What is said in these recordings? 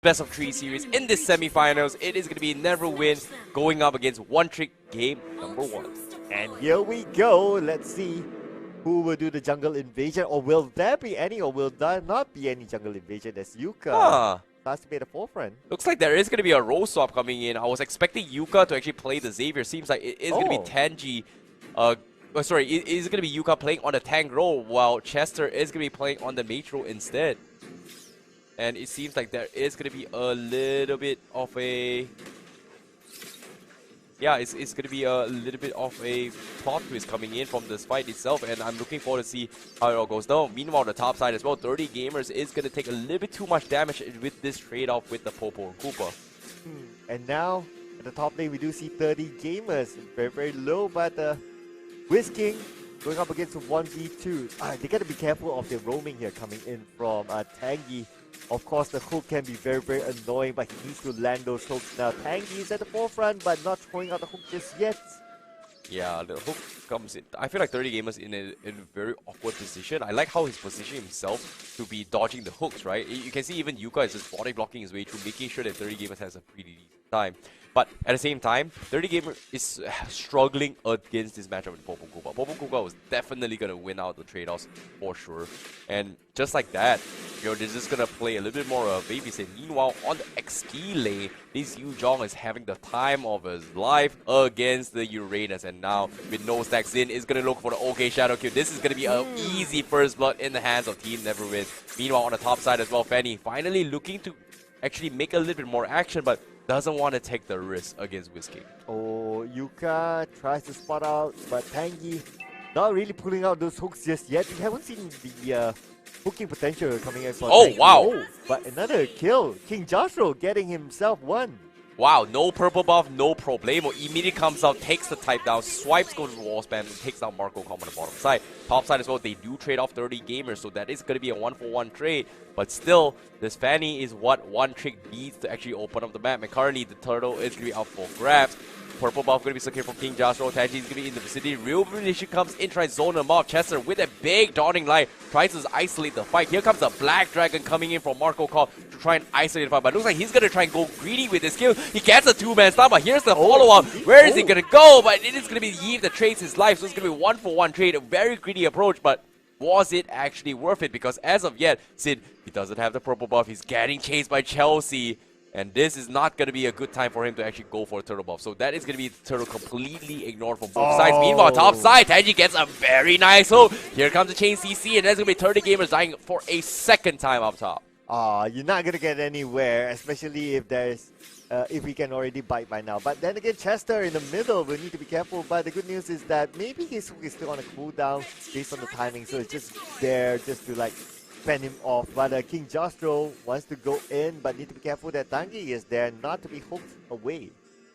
best of 3 series in this semifinals. It is going to be Neverwin going up against 1Trick game number 1. And here we go. Let's see who will do the jungle invasion, or will there be any, or will there not be any jungle invasion as Yuka starts to be at the forefront. Looks like there is going to be a role swap coming in. I was expecting Yuka to actually play the Xavier. Seems like it is going to be Tangy. It is going to be Yuka playing on the tank role, while Chester is going to be playing on the mage role instead. And it seems like there is going to be a little bit of a... Yeah, it's going to be a little bit of a plot twist coming in from this fight itself, and I'm looking forward to see how it all goes down. Meanwhile, on the top side as well, 30 Gamers is going to take a little bit too much damage with this trade-off with the Popo and Koopa. And now, at the top lane, we do see 30 Gamers. Very, very low, but Whisking going up against 1v2. They got to be careful of the roaming here coming in from Tangy. Of course, the hook can be very, very annoying, but he needs to land those hooks now. Tangy is at the forefront, but not throwing out the hook just yet. Yeah, the hook comes in. I feel like 30 Gamers in a very awkward position. I like how he's positioning himself to be dodging the hooks, right? You can see even Yuka is just body blocking his way through, making sure that 30 Gamers has a pretty decent time. But at the same time, 30 Gamer is struggling against this matchup with Popo Koopa. Popo Koopa was definitely going to win out the trade-offs for sure. And just like that, they're just going to play a little bit more of babysit. Meanwhile, on the XP lane, this Yu Zhong is having the time of his life against the Uranus. And now, with no stacks in, is going to look for the OK Shadow Kill. This is going to be an easy first blood in the hands of Team Neverwin. Meanwhile, on the top side as well, Fanny finally looking to actually make a little bit more action, but doesn't want to take the risk against Whiskey. Oh, Yuka tries to spot out, but Tangy not really pulling out those hooks just yet. We haven't seen the hooking potential coming in from Tangy. Wow! Oh, but another kill. King Joshua getting himself one. Wow, no purple buff, no problemo. Immediately comes out, takes the type down, swipes, goes to the wall spam, and takes down Marco Comm on the bottom side. Top side as well, they do trade off 30 Gamers, so that is going to be a 1-for-1 trade. But still, this Fanny is what 1Trick needs to actually open up the map. And currently, the turtle is going to be out for grabs. Purple buff going to be secured from King Joshua. Tangy is going to be in the vicinity. Real Relation comes in, tries to zone him off. Chester with a big dawning light tries to isolate the fight. Here comes the Black Dragon coming in from Marco Comm to try and isolate the fight. But it looks like he's going to try and go greedy with his kill. He gets a 2-man stun, but here's the follow-up. Where is he going to go? But it is going to be Yves that trades his life. So it's going to be 1-for-1 trade. A very greedy approach, but was it actually worth it? Because as of yet, Sid, he doesn't have the purple buff. He's getting chased by Chelsea. And this is not going to be a good time for him to actually go for a turtle buff. So that is going to be the turtle completely ignored from both sides. Meanwhile, top side, Tangy gets a very nice hook. Here comes the chain CC, and that's going to be 30 Gamers dying for a second time up top. You're not going to get anywhere, especially if there's if we can already bite by now. But then again, Chester in the middle will need to be careful. But the good news is that maybe his hook is still on a cooldown based on the timing. So it's just there just to like fend him off. But King Jostro wants to go in, but need to be careful that Tangy is there not to be hooked away.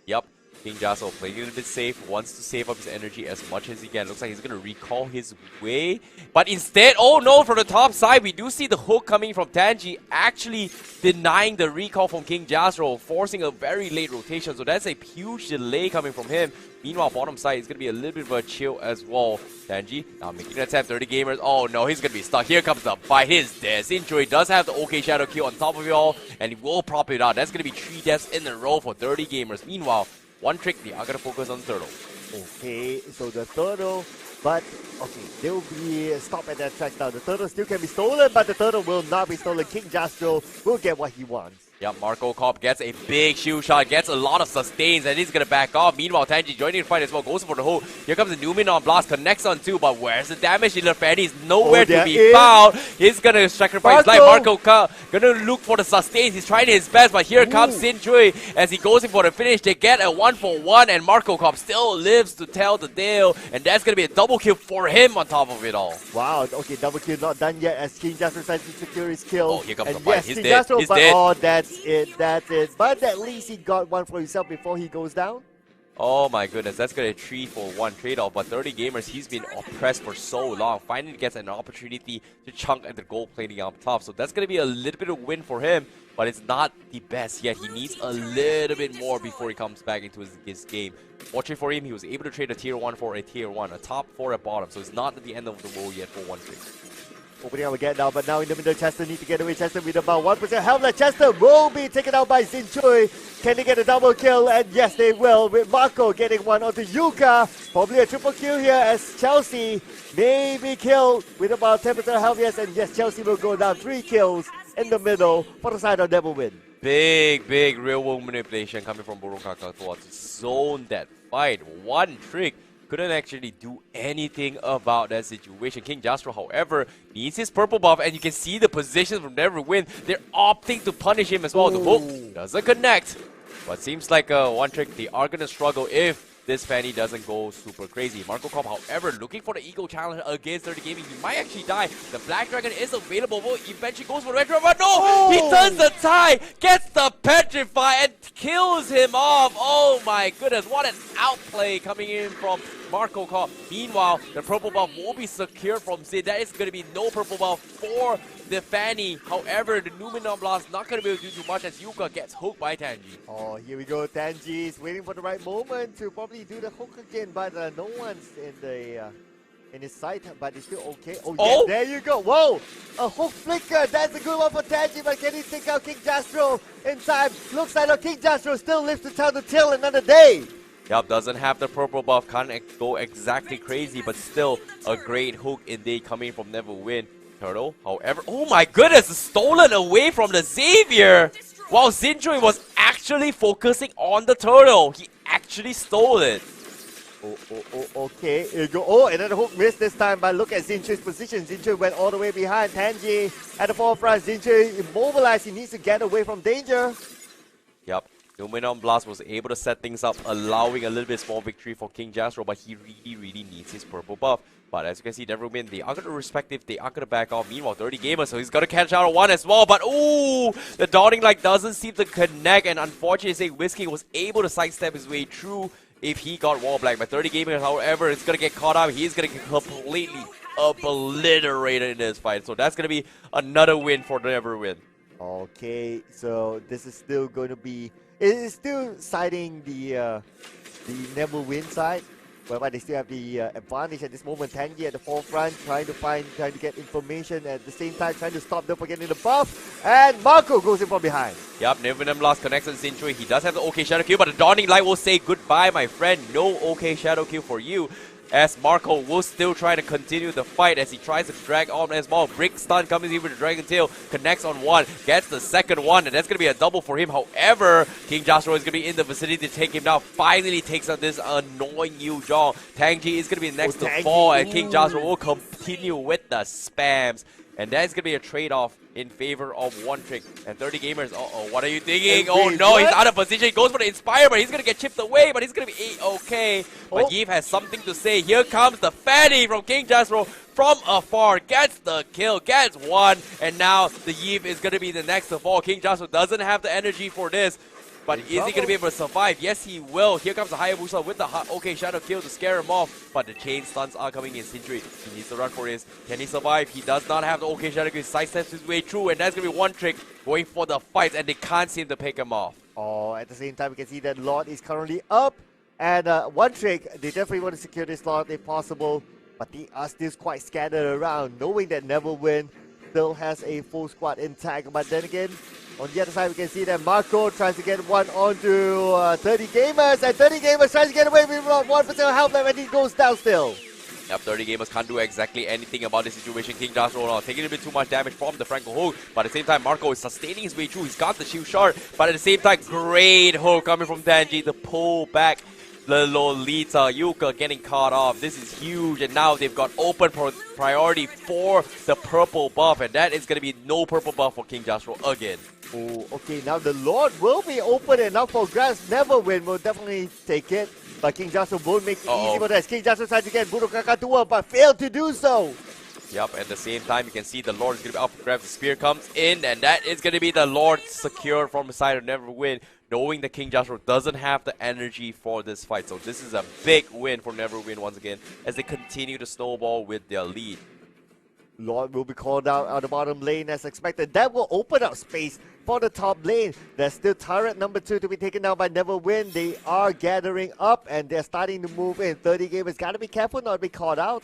Yep. King Jostro playing a little bit safe, wants to save up his energy as much as he can. Looks like he's going to recall his way. But instead, oh no, from the top side, we do see the hook coming from Tangy, actually denying the recall from King Jostro, forcing a very late rotation. So that's a huge delay coming from him. Meanwhile, bottom side is going to be a little bit of a chill as well. Tangy now making an attempt, 30 Gamers. Oh no, he's going to be stuck. Here comes the bite. His death injury does have the OK Shadow Kill on top of it all, and he will prop it out. That's going to be 3 deaths in a row for 30 Gamers. Meanwhile, 1Trick, they are going to focus on Turtle. Okay, so the Turtle, but okay, they will be stopped at that track now. The Turtle still can be stolen, but the Turtle will not be stolen. King Jastro will get what he wants. Yeah, Marco Cobb gets a big shield shot, gets a lot of sustains, and he's going to back off. Meanwhile, Tangy joining the fight as well, goes for the hole. Here comes the Newman on blast, connects on 2, but where's the damage dealer? Fanny's nowhere to be found. He's going to sacrifice his life. Marco Cobb going to look for the sustains. He's trying his best, but here comes Sin Chui as he goes in for the finish. They get a 1-for-1, and Marco Cobb still lives to tell the tale, and that's going to be a double kill for him on top of it all. Wow, okay, double kill not done yet as King Jastro decides to secure his kill. Oh, here comes and the fight. Yes, He's King dead. Jastro, He's but dead. oh, that's it. But at least he got one for himself before he goes down. Oh my goodness, that's going to be a 3-for-1 trade-off, but 30 Gamers, he's been oppressed for so long. Finally gets an opportunity to chunk at the gold plating up top, so that's going to be a little bit of win for him, but it's not the best yet. He needs a little bit more before he comes back into his game. Fortunately for him, he was able to trade a tier 1 for a tier 1, a top 4 at bottom, so it's not at the end of the world yet for 1Trick. Opening up again now, but now in the middle, Chester need to get away. Chester with about 1% health left. Chester will be taken out by Zinchoi. Can they get a double kill? And yes, they will, with Marco getting one onto Yuka. Probably a triple kill here as Chelsea may be killed with about 10% health. Yes, and yes, Chelsea will go down 3 kills in the middle for the side of Neverwin. Big real world manipulation coming from Burukaka to zone that fight. 1Trick couldn't actually do anything about that situation. King Jastro, however, needs his purple buff, and you can see the positions from Neverwin. They're opting to punish him as well. The hook doesn't connect, but seems like 1Trick, they are going to struggle if this Fanny doesn't go super crazy. Marco Cobb, however, looking for the Eco Challenge against 30 Gaming. He might actually die. The Black Dragon is available. Well, eventually goes for the Red Dragon, but no! He turns the tie, gets the Petrify, and kills him off. Oh my goodness, what an outplay coming in from Marco Cobb. Meanwhile, the purple buff will be secured from Sid. That is going to be no purple buff for the Fanny. However, the Numenon Blast not going to be able to do too much as Yuka gets hooked by Tanji. Oh, here we go. Tanji is waiting for the right moment to probably do the hook again, but no one's in his sight, but it's still okay. Oh, yeah, there you go. Whoa, a hook flicker. That's a good one for Tanji, but can he take out King Jastro in time? Looks like King Jastro still lives to tell the tale another day. Yup, doesn't have the purple buff, can't go exactly crazy, but still a great hook indeed coming from Neverwin. Turtle, however, oh my goodness, stolen away from the Xavier! While Zinjoi was actually focusing on the turtle. He actually stole it. Okay, here you go. Oh, another hook missed this time, but look at Zinchoi's position. Zinchoi went all the way behind. Tanji at the forefront. Zinchoi immobilized. He needs to get away from danger. Yep. Numenon Blast was able to set things up, allowing a little bit small victory for King Jastro, but he really needs his purple buff. But as you can see, Neverwin, they are going to respect it, they are going to back off. Meanwhile, 30 Gamers, so he's got to catch out on one as well. But ooh, the dawning light doesn't seem to connect, and unfortunately, Whiskey was able to sidestep his way through if he got wall black. But 30 Gamers, however, is going to get caught up. He's going to get completely obliterated in this fight. So that's going to be another win for Neverwin. Okay, so this is still going to be... It is still siding the Neverwin side, whereby they still have the advantage at this moment. Tangi at the forefront, trying to get information, at the same time trying to stop them from getting the buff. And Marco goes in from behind. Yep, Neverwin Blast connects on Zinchoi. He does have the OK Shadow Kill, but the Dawning Light will say goodbye, my friend. No OK Shadow Kill for you. As Marco will still try to continue the fight as he tries to drag on as well. Brick stun coming in with the Dragon Tail, connects on one, gets the second one, and that's going to be a double for him. However, King Jastro is going to be in the vicinity to take him down. Finally takes out this annoying Yu Zhong. Tangji is going to be next to fall, and King Jastro will continue with the spams. And that's going to be a trade-off in favor of 1Trick. And 30 Gamers, what are you thinking? Oh no, he's out of position. He goes for the Inspire, but he's going to get chipped away, but he's going to be okay. But Yves has something to say. Here comes the Fanny from King Jastro from afar. Gets the kill, gets one. And now the Yves is going to be the next to fall. King Jastro doesn't have the energy for this. But is he going to be able to survive? Yes, he will. Here comes the Hayabusa with the OK Shadow Kill to scare him off. But the chain stuns are coming in. Sindri, he needs to run for this. Can he survive? He does not have the OK Shadow Kill. Sidesteps his way through. And that's going to be 1Trick going for the fight. And they can't seem to pick him off. Oh, at the same time, we can see that Lord is currently up. And 1Trick, they definitely want to secure this Lord if possible. But they are still quite scattered around, knowing that Neverwin still has a full squad intact. But then again, on the other side, we can see that Marco tries to get one onto 30 Gamers, and 30 Gamers tries to get away with 1% health left, and he goes down still. Yep, 30 Gamers can't do exactly anything about this situation. King Jastro taking a bit too much damage from the Franco hook, but at the same time, Marco is sustaining his way through. He's got the shield shard, but at the same time, great hook coming from Tanji to pull back the Lolita. Yuka getting caught off. This is huge, and now they've got open priority for the purple buff, and that is going to be no purple buff for King Jastro again. Oh, okay, now the Lord will be open enough for grabs. Neverwin will definitely take it, but King Jastro won't make it easy for that. King Jastro tries to get Burukaka but failed to do so. Yep, at the same time, you can see the Lord is going to be up for grabs. The spear comes in, and that is going to be the Lord secured from the side of Neverwin, knowing that King Jastro doesn't have the energy for this fight. So this is a big win for Neverwin once again, as they continue to snowball with their lead. Lord will be called out on the bottom lane as expected. That will open up space for the top lane. There's still turret number 2 to be taken down by Neverwin. They are gathering up and they're starting to move in. 30 Gamers got to be careful not to be caught out.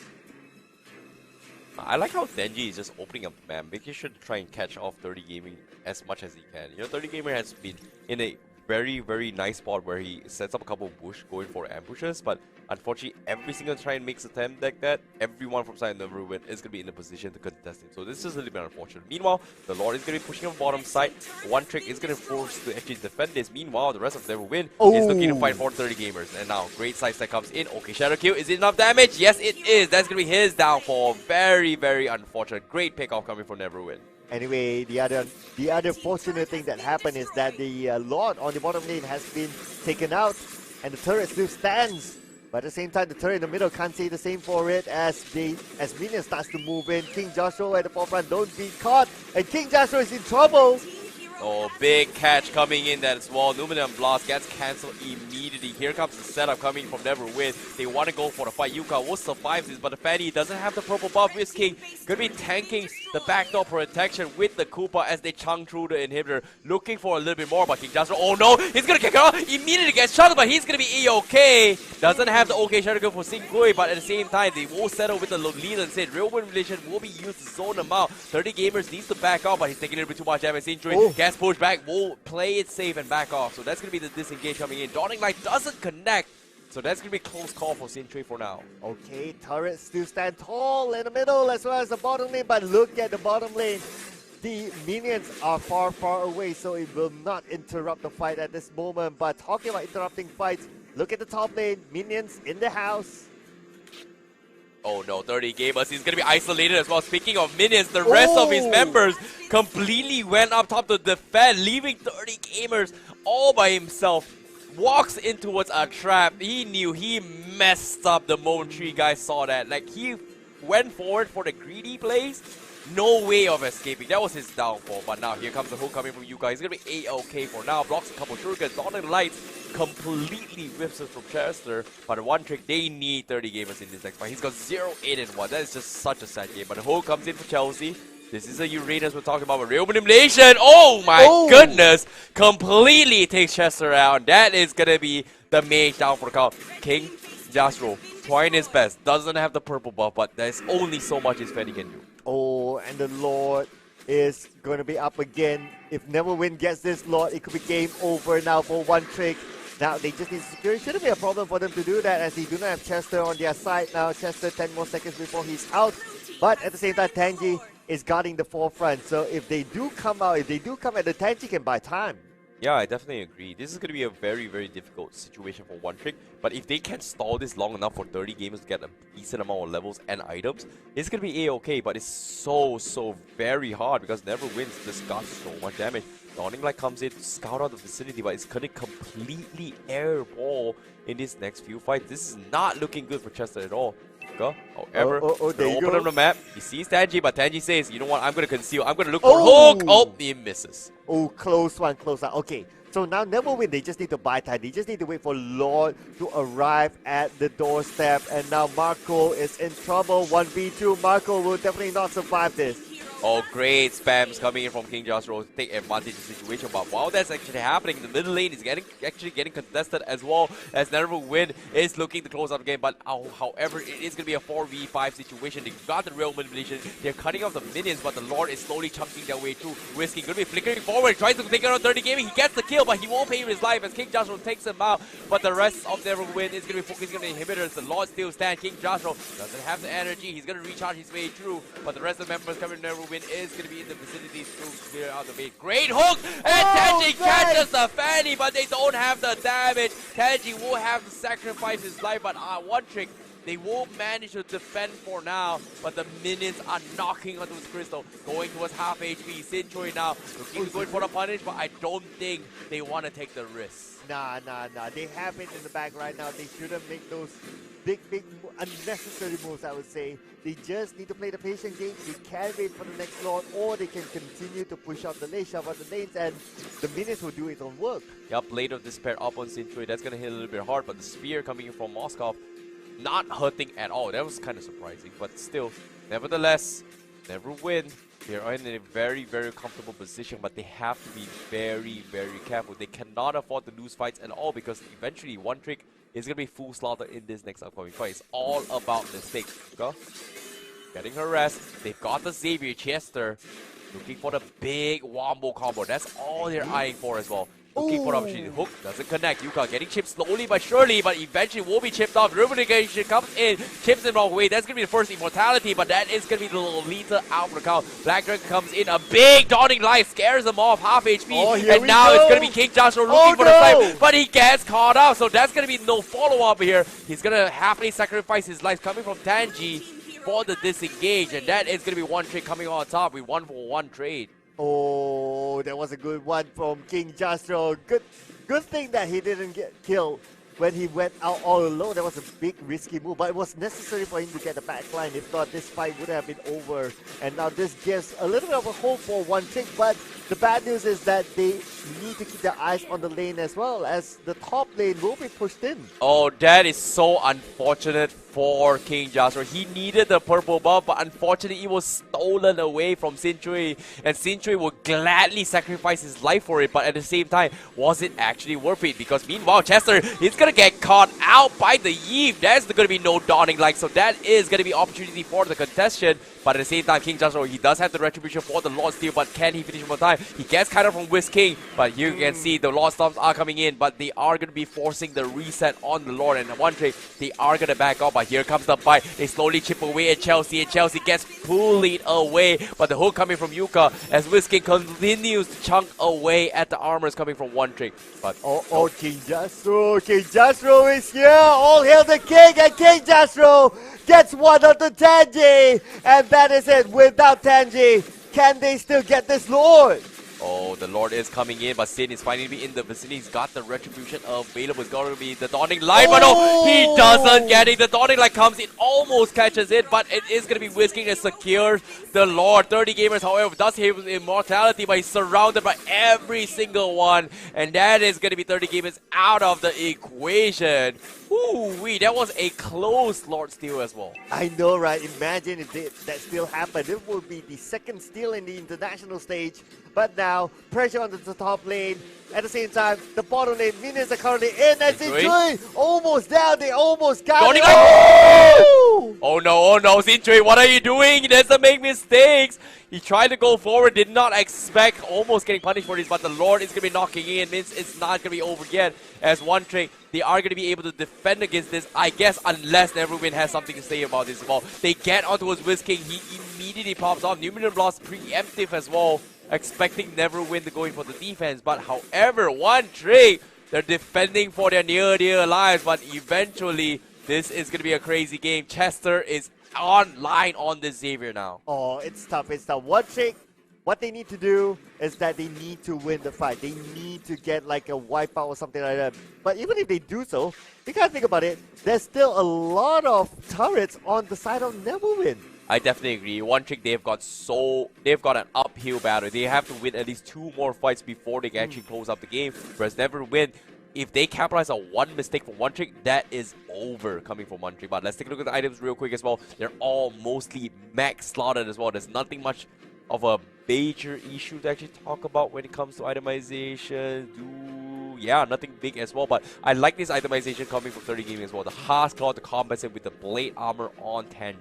I like how Denji is just opening up the map, making sure to try and catch off 30 Gaming as much as he can. You know, 30 Gamer has been in a very, very nice spot where he sets up a couple of bush going for ambushes, but unfortunately, every single try and makes attempt like that, everyone from side Neverwin is going to be in a position to contest him. So this is a little bit unfortunate. Meanwhile, the Lord is going to be pushing on bottom side. 1Trick is going to force to actually defend this. Meanwhile, the rest of Neverwin is looking to fight for 30 Gamers. And now, great sidestep comes in. Okay, Shadow Kill. Is it enough damage? Yes, it is. That's going to be his downfall. Very, very unfortunate. Great pickoff coming from Neverwin. Anyway, the other fortunate thing that happened is that the Lord on the bottom lane has been taken out, and the turret still stands. But at the same time, the turret in the middle can't say the same for it as minions starts to move in. King Joshua at the forefront, don't be caught, and King Joshua is in trouble. Oh, big catch coming in that as well. Numinum Blast gets cancelled immediately. Here comes the setup coming from Neverwin. They want to go for the fight. Yuka will survive this, but the Fanny doesn't have the purple buff. Risking going to be tanking the backdoor protection with the Koopa as they chunk through the inhibitor. Looking for a little bit more, but King Joshua, oh no, he's going to kick it off. Immediately gets shot, but he's going to be A-OK. Doesn't have the OK Shadow Kill for Singui, but at the same time, they will settle with the Leland Sid. Real Win Relation will be used to zone them out. 30 Gamers needs to back off, but he's taking a little bit too much damage. Injury. Gets pushed back, will play it safe and back off. So that's going to be the disengage coming in. Dawning Light doesn't connect. So that's going to be a close call for Sin for now. Okay, turrets still stand tall in the middle as well as the bottom lane, but look at the bottom lane. The minions are far, far away, so it will not interrupt the fight at this moment. But talking about interrupting fights, look at the top lane, minions in the house. Oh no, 30 Gamers, he's gonna be isolated as well. Speaking of minions, the rest of his members completely went up top to defend, leaving 30 Gamers all by himself. Walks in towards a trap. He knew he messed up the moment 3 guys saw that. Like, he went forward for the greedy plays. No way of escaping. That was his downfall. But now here comes the hook coming from Yuka. He's gonna be A-OK for now. Blocks a couple shurikens. Dawning Lights completely whips us from Chester. But 1Trick, they need 30 Gamers in this next fight. He's got 0-8-1. That is just such a sad game. But the hook comes in for Chelsea. This is a Uranus we're talking about with real manipulation. Oh my goodness! Completely takes Chester out. That is gonna be the mage down for the count. King Jasro trying his best. Doesn't have the purple buff, but there's only so much his Fenny can do. Oh, and the Lord is going to be up again. If Neverwin gets this Lord, it could be game over now for 1Trick. Now, they just need to secure. It shouldn't be a problem for them to do that as they do not have Chester on their side now. Chester 10 more seconds before he's out. But at the same time, Tangy is guarding the forefront. So if they do come out, if they do come at the Tangy can buy time. Yeah, I definitely agree. This is going to be a very, very difficult situation for 1Trick. But if they can stall this long enough for 30 gamers to get a decent amount of levels and items, it's going to be A-OK. But it's so very hard because Neverwin's just got so much damage. Dawning Light comes in to scout out the vicinity, but it's going to completely airball in this next few fights. This is not looking good for Chester at all. However, there open on the map. He sees Tangy, but Tangy says, you know what, I'm going to conceal. I'm going to look for hook. Oh, he misses. Oh, close one, close one. Okay, so now Neverwin, they just need to buy time. They just need to wait for Lord to arrive at the doorstep. And now Marco is in trouble. 1v2. Marco will definitely not survive this. Oh, great spams coming in from King Joshua to take advantage of the situation. But while that's actually happening, the middle lane is actually getting contested as well as Neverwin is looking to close out the game. But however, it is going to be a 4v5 situation. They got the real manipulation. They're cutting off the minions, but the Lord is slowly chunking their way through. Risking, going to be flickering forward, tries to take out 30 gaming. He gets the kill, but he won't pay his life as King Joshua takes him out. But the rest of Neverwin is going to be focusing on the inhibitors. The Lord still stands. King Joshua doesn't have the energy. He's going to recharge his way through. But the rest of the members coming to Neverwin is going to be in the vicinity to clear out the way. Great hook! And Tangy catches the Fanny, but they don't have the damage. Tangy will have to sacrifice his life, but 1Trick, they won't manage to defend for now. But the minions are knocking onto his crystal, going towards half HP. Sinchoi now looking going for the punish, but I don't think they want to take the risk. Nah. They have it in the back right now. They shouldn't make those big unnecessary moves, I would say. They just need to play the patient game. They can wait for the next Lord, or they can continue to push out the lane, shove out the lanes, and the minions will do its own work. Yup, Blade of Despair up on Sinchoi. That's going to hit a little bit hard, but the spear coming in from Moskov, not hurting at all. That was kind of surprising, but still, nevertheless, Neverwin. They are in a very comfortable position, but they have to be very careful. They cannot afford to lose fights at all because eventually 1Trick is going to be full slaughter in this next upcoming fight. It's all about mistakes. Go. getting her rest. They've got the Xavier. Chester looking for the big wombo combo. That's all they're eyeing for as well. Looking for the opportunity. Hook doesn't connect. Yuka getting chipped slowly but surely, but eventually will be chipped off. Revolution comes in, chips him wrong way. That's going to be the first immortality, but that is going to be the Lolita out for the count. Black Dragon comes in. A big dawning light scares him off, half HP. And now it's going to be King Joshua looking for the fight, but he gets caught up. So that's going to be no follow-up here. He's going to happily sacrifice his life coming from Tanji for the disengage, and that is going to be 1Trick coming on top with 1-for-1 trade. Oh, that was a good one from King Jastro. Good thing that he didn't get killed when he went out all alone. That was a big risky move, but it was necessary for him to get the backline. If not, this fight would have been over. And now this gives a little bit of a hope for 1Trick, but the bad news is that they need to keep their eyes on the lane as well, as the top lane will be pushed in. Oh, that is so unfortunate for King Joshua. He needed the purple buff, but unfortunately it was stolen away from Sintui, and Sintui will gladly sacrifice his life for it, but at the same time, was it actually worth it? Because meanwhile, Chester is going to get caught out by the Eve. There's going to be no dawning light, so that is going to be opportunity for the contestant. But at the same time, King Joshua, he does have the retribution for the Lord Steel, but can he finish one more time? He gets kind of from Whisk King, but you can see the Lord Storms are coming in, but they are going to be forcing the reset on the Lord, and 1Trick, they are going to back up, but here comes the bite. They slowly chip away at Chelsea, and Chelsea gets bullied away, but the hook coming from Yuka as Whisk King continues to chunk away at the armors coming from 1Trick. But King Jastro is here. All hail the king, and King Jastro gets one on the Tanji, and that is it. Without Tanji, can they still get this Lord? Oh, the Lord is coming in, but Sin is finally in the vicinity. He's got the retribution available. It's going to be the Dawning Light, but no, he doesn't get it. The Dawning Light comes in, almost catches it, but it is going to be Whisking and secures the Lord. 30 gamers, however, does have immortality, but he's surrounded by every single one, and that is going to be 30 gamers out of the equation. Ooh-wee, that was a close Lord steal as well. I know, right? Imagine if that still happened. It would be the second steal in the international stage. But now, pressure on the top lane. At the same time, the bottom lane, minions are currently in. And Sintui almost down. They almost got it. Oh no, Sintui, what are you doing? He doesn't make mistakes. He tried to go forward, did not expect, almost getting punished for this, but the Lord is going to be knocking in. Means it's not going to be over yet. As 1Trick, they are going to be able to defend against this, I guess, unless Neverwin has something to say about this as well. They get onto his Whisk King. He immediately pops off. Numinum Blast preemptive as well, expecting Neverwin to go in for the defense. But however, 1Trick, they're defending for their near lives, but eventually this is going to be a crazy game. Chester is online on this Xavier now. Oh, it's tough. 1Trick, what they need to do is that they need to win the fight. They need to get like a wipeout or something like that. But even if they do so, you gotta think about it, there's still a lot of turrets on the side of Neverwin. I definitely agree. 1Trick, they've got an uphill battle. They have to win at least 2 more fights before they can actually close up the game. Whereas Neverwin, if they capitalize on one mistake from 1Trick, that is over coming from 1Trick. But let's take a look at the items real quick as well. They're all mostly max slotted as well. There's nothing much of a major issue to actually talk about when it comes to itemization. Yeah, nothing big as well. But I like this itemization coming from 30 Gaming as well. The Haas Claw to compensate with the Blade Armor on Tanji.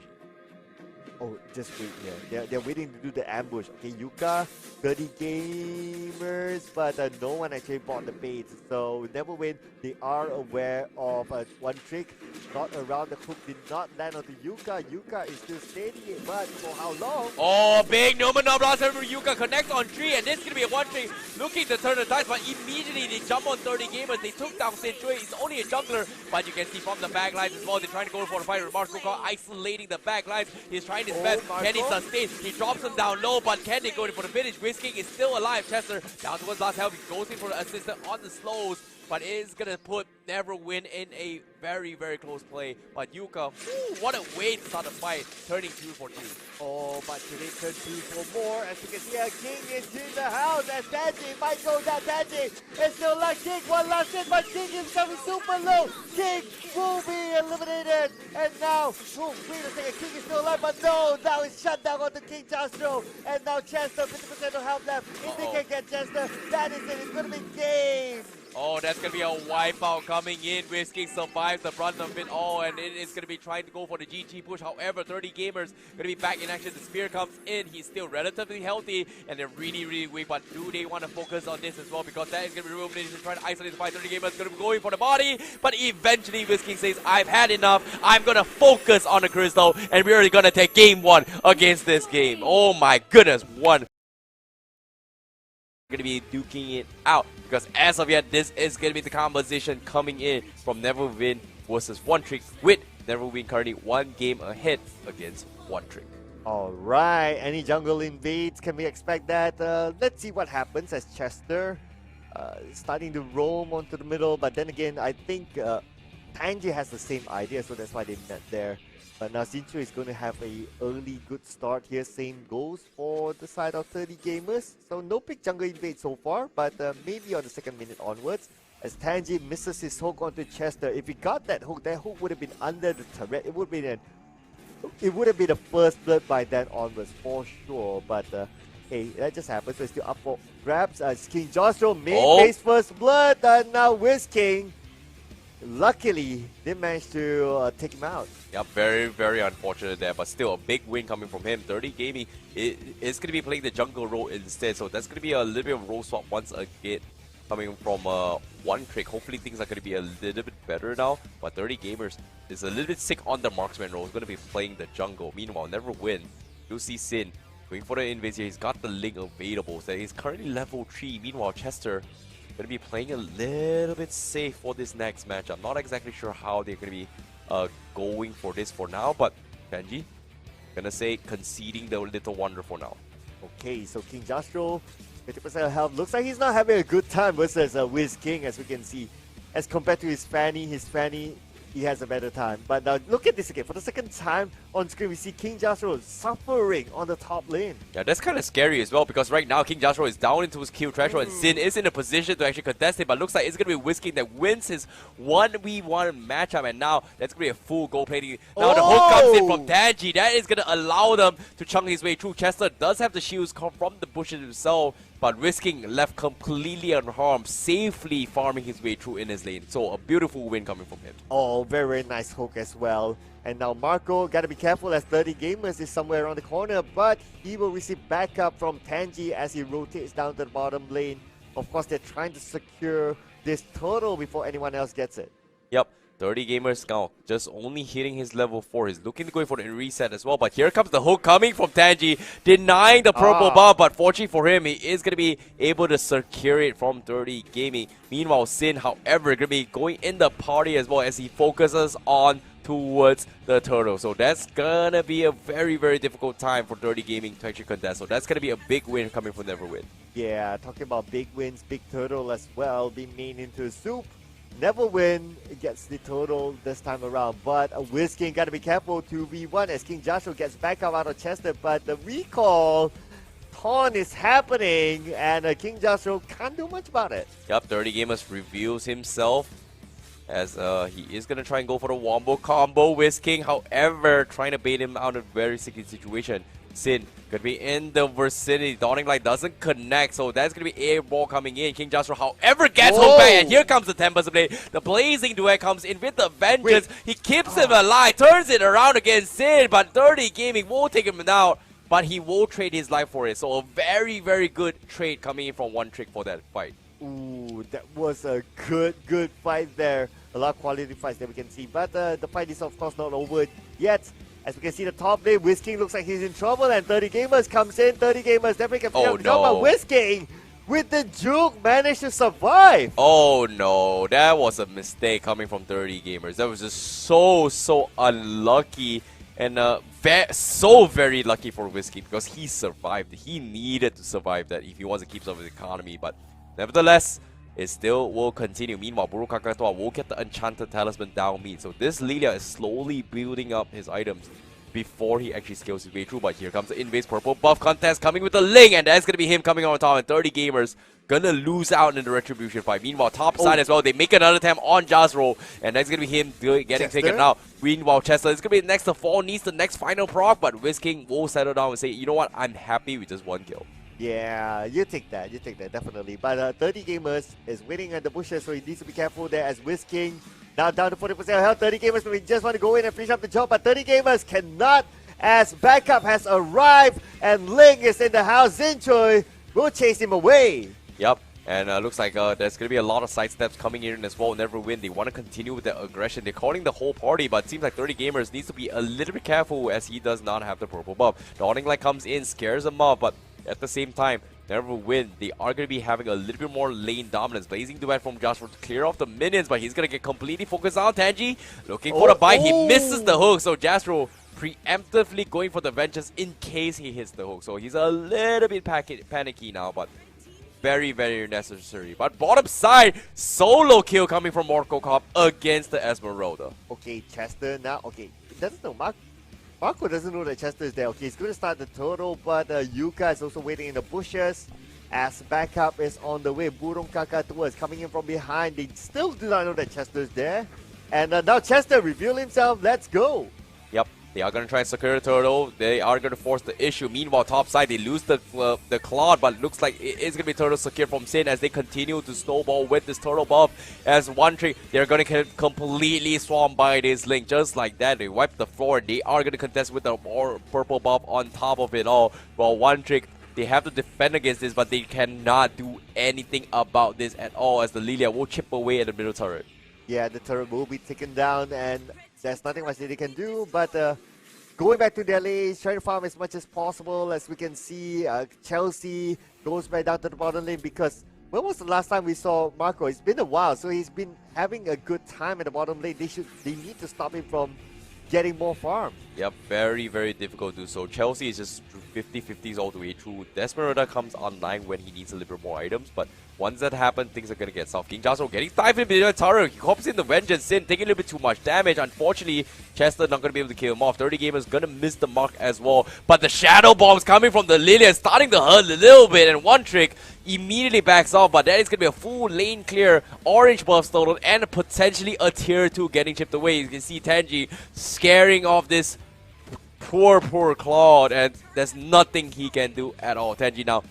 Oh, just wait here. They're waiting to do the ambush. Okay, Yuka, 30 gamers, but no one actually bought the bait. So Neverwin, they are aware of 1Trick. Not around the hook, did not land onto Yuka. Yuka is still steady, but for how long? Oh, big Numenor Blast from Yuka connects on 3, and this is going to be a 1Trick looking to turn the tides, but immediately they jump on 30 gamers. They took down Sintui. He's only a jungler, but you can see from the backlines as well, they're trying to go for the fight with Marco isolating the backlines. He's trying his best. Can he sustain? He drops him down low, but can they go in for the finish? Whisking is still alive. Chester down towards last health. He goes in for the assistant on the slows, but it is going to put Neverwin in a very, very close play. But Yuka, what a way to start the fight, turning 2 for 2. Oh, but today turn 2 for more. As you can see, King is in the house, and Tanji might go down. Tanji is still like King. One last hit, but King is coming super low. King will be eliminated. And now, wait a second, King is still alive, but no, now it's shut down onto King Jastro. And now Chester, 50% of health left. If they can get Chester, that is it. It's going to be game. Oh, that's going to be a wipeout coming in. Whisking survives the brunt of it all, and it is going to be trying to go for the GG push. However, 30 Gamers going to be back in action. The spear comes in. He's still relatively healthy, and they're really, really weak. But do they want to focus on this as well? Because that is going to be ruminating to try to isolate the fight. 30 Gamers going to be going for the body, but eventually Whisking says, I've had enough. I'm going to focus on the Crystal, and we're going to take game 1 against this game. Oh my goodness, one. Going to be duking it out because as of yet this is going to be the composition coming in from Neverwin versus 1Trick, with Neverwin currently 1 game ahead against 1Trick. Alright, any jungle invades, can we expect that? Let's see what happens as Chester starting to roam onto the middle, but then again I think Tanji has the same idea, so that's why they met there. But now Sinchu is going to have a early good start here. Same goes for the side of 30 Gamers. So no big jungle invade so far, but maybe on the 2nd minute onwards, as Tanji misses his hook onto Chester. If he got that hook would have been under the turret. It would have been a first blood by then onwards for sure. But hey, that just happened. So it's still up for grabs. King Joshua may face first blood. Now Whisking. Luckily, they managed to take him out. Yeah, very, very unfortunate there, but still a big win coming from him. 30 Gaming is going to be playing the jungle role instead, so that's going to be a little bit of role swap once again coming from 1Trick. Hopefully things are going to be a little bit better now, but 30 Gamers is a little bit sick on the marksman role. He's going to be playing the jungle. Meanwhile, Neverwin, you'll see Sin going for the invade here. He's got the link available, so he's currently level 3. Meanwhile, Chester going to be playing a little bit safe for this next match. I'm not exactly sure how they're going to be going for this for now, but Benji, gonna say conceding the little wonder for now. Okay, so King Jastro, 50% health. Looks like he's not having a good time versus Whisking, as we can see. As compared to his Fanny, he has a better time. But now look at this again. For the 2nd time on screen, we see King Jastro suffering on the top lane. Yeah, that's kind of scary as well, because right now King Jastro is down into his kill threshold and Sin is in a position to actually contest it, but looks like it's going to be Whisking that wins his 1v1 matchup, and now that's going to be a full goal plating. Now the hook comes in from Tanji. That is going to allow them to chunk his way through. Chester does have the shields come from the bushes himself, but Whisking left completely unharmed, safely farming his way through in his lane. So a beautiful win coming from him. Oh, very nice hook as well. And now Marco, gotta be careful as 30 Gamers is somewhere around the corner, but he will receive backup from Tanji as he rotates down to the bottom lane. Of course, they're trying to secure this turtle before anyone else gets it. Yep. 30 Gamers now just only hitting his level 4. He's looking to go for the reset as well. But here comes the hook coming from Tanji, denying the purple bomb. But fortunately for him, he is going to be able to secure it from 30 Gaming. Meanwhile, Sin, however, going to be going in the party as well as he focuses on towards the turtle. So that's going to be a very, very difficult time for 30 Gaming to actually contest. So that's going to be a big win coming from Neverwin. Yeah, talking about big wins, big turtle as well, being made into soup. Neverwin gets the total this time around, but Whisking got to be careful 2v1 as King Joshua gets back out of Chester, but the recall taunt is happening and King Joshua can't do much about it. Yep, 30 Gamers reveals himself as he is going to try and go for the wombo combo. Whisking, however, trying to bait him out of a very sticky situation. Sin could be in the vicinity. Dawning Light doesn't connect, so that's going to be air ball coming in. King Joshua, however, gets hooked back, and here comes the Tempest Blade. The Blazing Duet comes in with the vengeance. He keeps him alive, turns it around against Sin, but 30 Gaming won't take him down, but he will trade his life for it. So a very, very good trade coming in from 1Trick for that fight. Ooh, that was a good fight there. A lot of quality fights that we can see, but the fight is of course not over yet. As we can see the top lane, Whisking looks like he's in trouble and 30 Gamers comes in. 30 Gamers definitely can figure out but Whisking with the juke managed to survive. Oh no, that was a mistake coming from 30 Gamers. That was just so unlucky and so very lucky for Whisking because he survived. He needed to survive that if he wants to keep some of his economy, but nevertheless, it still will continue. Meanwhile, Buru Kakatoa will get the Enchanted Talisman down mid. So this Lilia is slowly building up his items before he actually scales his way through. But here comes the Invase Purple Buff contest coming with the Ling, and that's going to be him coming on top. And 30 Gamers gonna lose out in the Retribution fight. Meanwhile, top side as well, they make another attempt on Jazro, and that's going to be him getting taken out. Meanwhile, Chester is going to be next to fall, needs the next final proc, but Whisking will settle down and say, you know what, I'm happy with just one kill. Yeah, you take that, definitely. But 30 Gamers is waiting at the bushes, so he needs to be careful there as Whisking now down to 40% health. 30 Gamers we just want to go in and finish up the job, but 30 Gamers cannot, as backup has arrived and Ling is in the house. Zinchoi will chase him away. Yep. And looks like there's going to be a lot of side steps coming in as well. Neverwin. They want to continue with their aggression. They're calling the whole party, but it seems like 30 Gamers needs to be a little bit careful as he does not have the purple buff. Dawning Light comes in, scares him off, but at the same time, Neverwin, they are going to be having a little bit more lane dominance. Blazing Duet from Joshua to clear off the minions, but he's going to get completely focused on Tanji. Looking for the bite. He misses the hook, so Jastro preemptively going for the vengeance in case he hits the hook. So he's a little bit panicky now, but very, very necessary. But bottom side, solo kill coming from Marco Cop against the Esmeralda. Okay, Chester now. Okay, he doesn't know. Marco doesn't know that Chester is there. Okay, he's going to start the turtle, but Yuka is also waiting in the bushes as backup is on the way. Burung Kakatua is coming in from behind. They still do not know that Chester is there. And now Chester revealed himself. Let's go. Yep. They are going to try and secure the turtle. They are going to force the issue. Meanwhile, top side, they lose the Claude, but looks like it is going to be turtle secure from Sin as they continue to snowball with this turtle buff. As 1Trick, they're going to get completely swamped by this Link. Just like that, they wipe the floor. They are going to contest with the more purple buff on top of it all. While 1Trick, they have to defend against this, but they cannot do anything about this at all as the Lilia will chip away at the middle turret. Yeah, the turret will be taken down, and there's nothing much that they can do, but going back to their lanes, trying to farm as much as possible. As we can see, Chelsea goes back down to the bottom lane because when was the last time we saw Marco? It's been a while, so he's been having a good time at the bottom lane. They need to stop him from getting more farm. Yep, very, very difficult to do so. Chelsea is just 50-50s all the way through. Desperado comes online when he needs a little bit more items, but once that happens, things are going to get soft. King Jastro getting dived in the turret. He hops in the Vengeance Sin, taking a little bit too much damage. Unfortunately, Chester not going to be able to kill him off. 30 Gamers going to miss the mark as well. But the Shadow Bombs coming from the Lilia starting to hurt a little bit. And 1Trick immediately backs off. But that is going to be a full lane clear. Orange buff stolen and potentially a tier 2 getting chipped away. You can see Tanji scaring off this poor Claude. And there's nothing he can do at all. Tanji now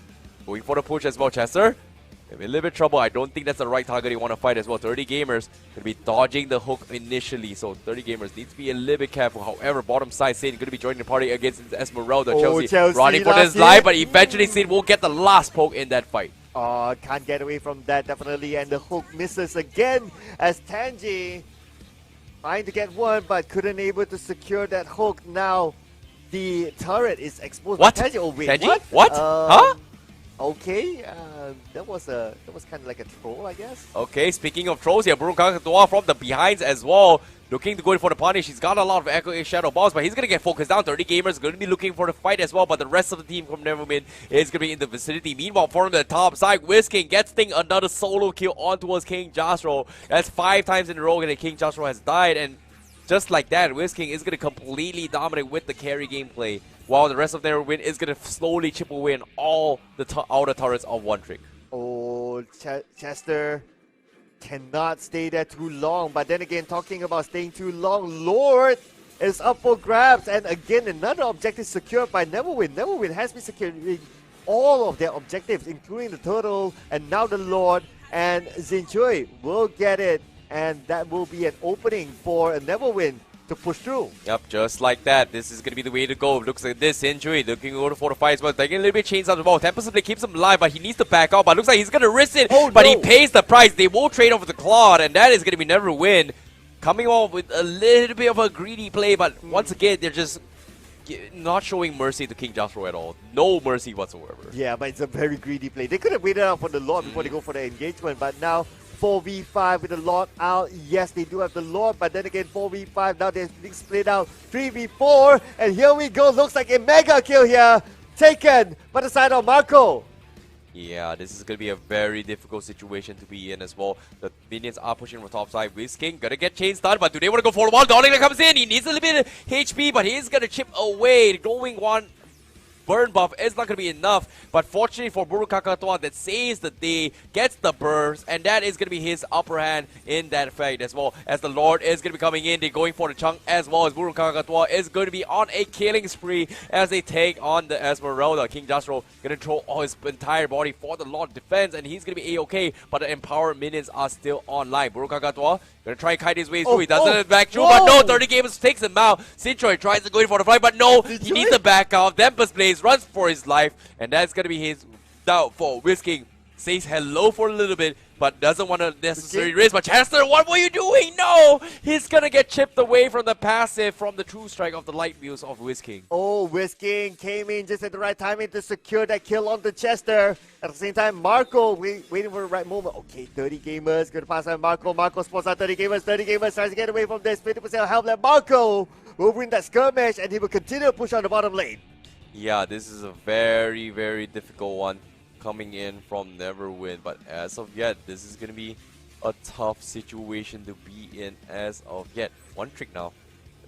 going for the push as well. Chester in a little bit of trouble. I don't think that's the right target you want to fight as well. 30 Gamers going to be dodging the hook initially, so 30 Gamers need to be a little bit careful. However, bottom side, Sin going to be joining the party against Esmeralda. Chelsea running for his life, but eventually Sin will get the last poke in that fight. Can't get away from that, definitely, and the hook misses again as Tanji trying to get one, but couldn't able to secure that hook. Now the turret is exposed. What? Tanji? Oh, wait, Tanji? What? Huh? Okay, that was kind of like a troll, I guess. Okay, speaking of trolls here, Burung Kakatua from the behinds as well, looking to go in for the punish. He's got a lot of Echo Shadow Balls, but he's going to get focused down. 30 Gamers going to be looking for the fight as well, but the rest of the team from Neverwin is going to be in the vicinity. Meanwhile, from the top side, Whisking gets another solo kill onto his King Jastro. That's 5 times in a row that King Jastro has died, and just like that, Whisking is going to completely dominate with the carry gameplay, while the rest of their win is going to slowly chip away on all the outer turrets of 1Trick. Oh, Chester cannot stay there too long. But then again, talking about staying too long, Lord is up for grabs. And again, another objective secured by Neverwin. Neverwin has been securing all of their objectives, including the turtle and now the Lord. And Zinjui will get it. And that will be an opening for a Neverwin to push through. Yep, just like that. This is going to be the way to go. Looks like this injury. Looking over for the fight as well. Taking a little bit chains out the ball. Tempest simply keeps him alive, but he needs to back out. But looks like he's going to risk it. But he pays the price. They will trade over the Claude, and that is going to be Neverwin. Coming off with a little bit of a greedy play, but once again, they're just not showing mercy to King Jastro at all. No mercy whatsoever. Yeah, but it's a very greedy play. They could have waited out for the Lord before they go for the engagement, but now 4v5 with the Lord out. Yes, they do have the Lord, but then again, 4v5. Now they're being split out. 3v4, and here we go. Looks like a mega kill here. Taken by the side of Marco. Yeah, this is going to be a very difficult situation to be in as well. The minions are pushing from top side. Whisking gonna get chain stun, but do they want to go for the wall? Dawning comes in. He needs a little bit of HP, but he's going to chip away. Going one burn buff is not going to be enough. But fortunately for Buru Kakatoa, that saves the day, gets the burst, and that is going to be his upper hand in that fight as well. As the Lord is going to be coming in, they're going for the chunk as well as Buru Kakatoa is going to be on a killing spree as they take on the Esmeralda. King Jasro going to throw all his entire body for the Lord defense, and he's going to be a-okay, but the empowered minions are still online. Buru Kakatoa going to try and kite his way through. He doesn't it back through, but no, 30 gamers takes him out. Sintroy tries to go in for the fight, but no, he needs to back off. Tempest Blaze runs for his life, and that's going to be his downfall. Whisking says hello for a little bit, but doesn't want to necessarily risk. But Chester, what were you doing? No! He's going to get chipped away from the passive from the true strike of the light wheels of Whisking. Oh, Whisking came in just at the right timing to secure that kill on the Chester. At the same time, Marco waiting for the right moment. Okay, 30 gamers going to pass on Marco. Marco spots out 30 gamers. 30 gamers tries to get away from this. 50% help left. Marco will win that skirmish, and he will continue to push on the bottom lane. Yeah, this is a very, very difficult one coming in from Neverwin, but as of yet, this is going to be a tough situation to be in as of yet. 1Trick now.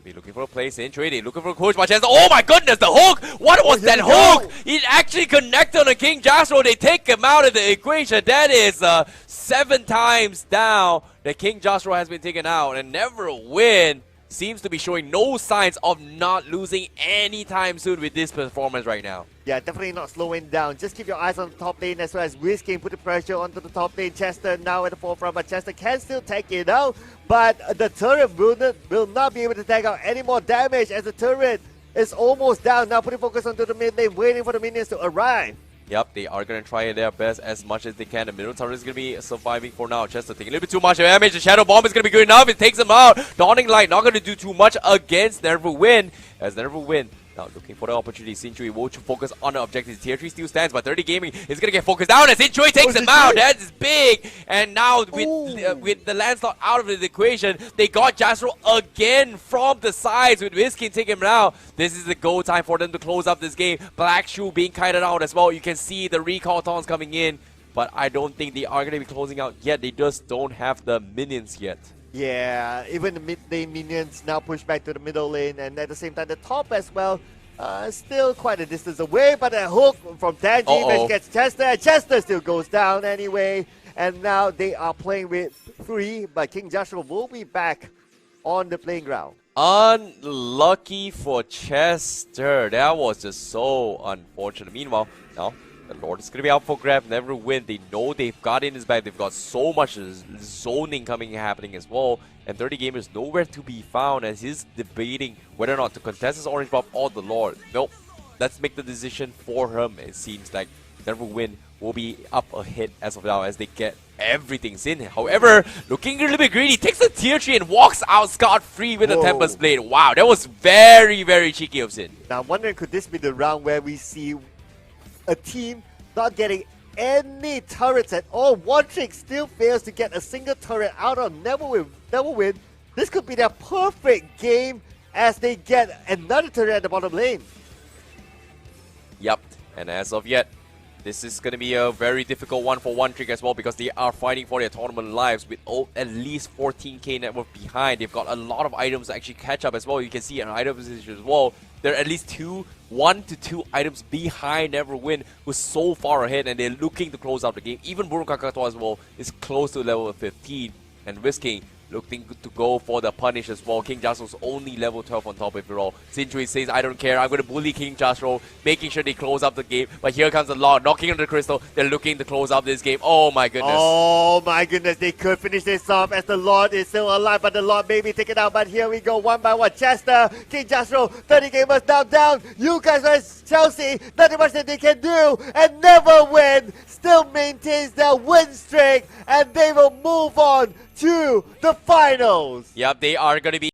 Be looking for a place in trading, looking for a coach. My chance. Oh my goodness, the hook! What was that hook? It actually connected on the King Jasro. They take him out of the equation. That is 7 times down. The King Jasro has been taken out, and Neverwin seems to be showing no signs of not losing anytime soon with this performance right now. Yeah, definitely not slowing down. Just keep your eyes on the top lane as well as Whisking put the pressure onto the top lane. Chester now at the forefront, but Chester can still take it out. But the turret will not be able to take out any more damage as the turret is almost down. Now putting focus onto the mid lane, waiting for the minions to arrive. Yep, they are going to try their best as much as they can. The middle turret is going to be surviving for now. Chester taking a little bit too much damage. The Shadow Bomb is going to be good enough. It takes him out. Dawning Light not going to do too much against Neverwin. As Neverwin now looking for the opportunity. Sinchoy will focus on the objective. Tier 3 still stands, but 30 Gaming is going to get focused down as Sinchoy takes him out. That is big. And now with the Lancelot out of the equation, they got Jasro again from the sides with Whisking taking him out. This is the go time for them to close up this game. Black Shoe being kited out as well. You can see the recall taunts coming in, but I don't think they are going to be closing out yet. They just don't have the minions yet. Yeah, even the mid lane minions now push back to the middle lane, and at the same time the top as well, still quite a distance away, but a hook from Tanji gets Chester. Chester still goes down anyway, and now they are playing with 3, but King Joshua will be back on the playing ground. Unlucky for Chester. That was just so unfortunate. Meanwhile, now the Lord is going to be out for grab. Neverwin. They know they've got in his bag. They've got so much zoning happening as well. And 30 Gamers nowhere to be found as he's debating whether or not to contest his orange buff or the Lord. Nope. Let's make the decision for him. It seems like Neverwin will be up ahead as of now as they get everything in. However, looking a little bit greedy, takes a tier 3 and walks out scot-free with a Tempest Blade. Wow, that was very, very cheeky of Sin. Now I'm wondering, could this be the round where we see a team not getting any turrets at all? 1Trick still fails to get a single turret out on Neverwin. This could be their perfect game as they get another turret at the bottom lane. Yep, and as of yet, this is going to be a very difficult one for 1Trick as well because they are fighting for their tournament lives with at least 14k net worth behind. They've got a lot of items to actually catch up as well. You can see an item position as well. They're at least 1 to 2 items behind Neverwin, who's so far ahead, and they're looking to close out the game. Even Buru Kakatoa as well is close to level 15, and Whisking looking to go for the punish as well. King Jasro's only level 12 on top of it all. Sinchoy says, I don't care, I'm going to bully King Jasro, making sure they close up the game. But here comes the Lord, knocking on the crystal. They're looking to close up this game. Oh my goodness. Oh my goodness, they could finish this off as the Lord is still alive, but the Lord may be taken out. But here we go, one by one. Chester, King Jasro, 30 gamers now down. You guys are Chelsea, nothing much that they can do, and Neverwin still maintains their win streak, and they will move on to the finals. Yep, they are going to be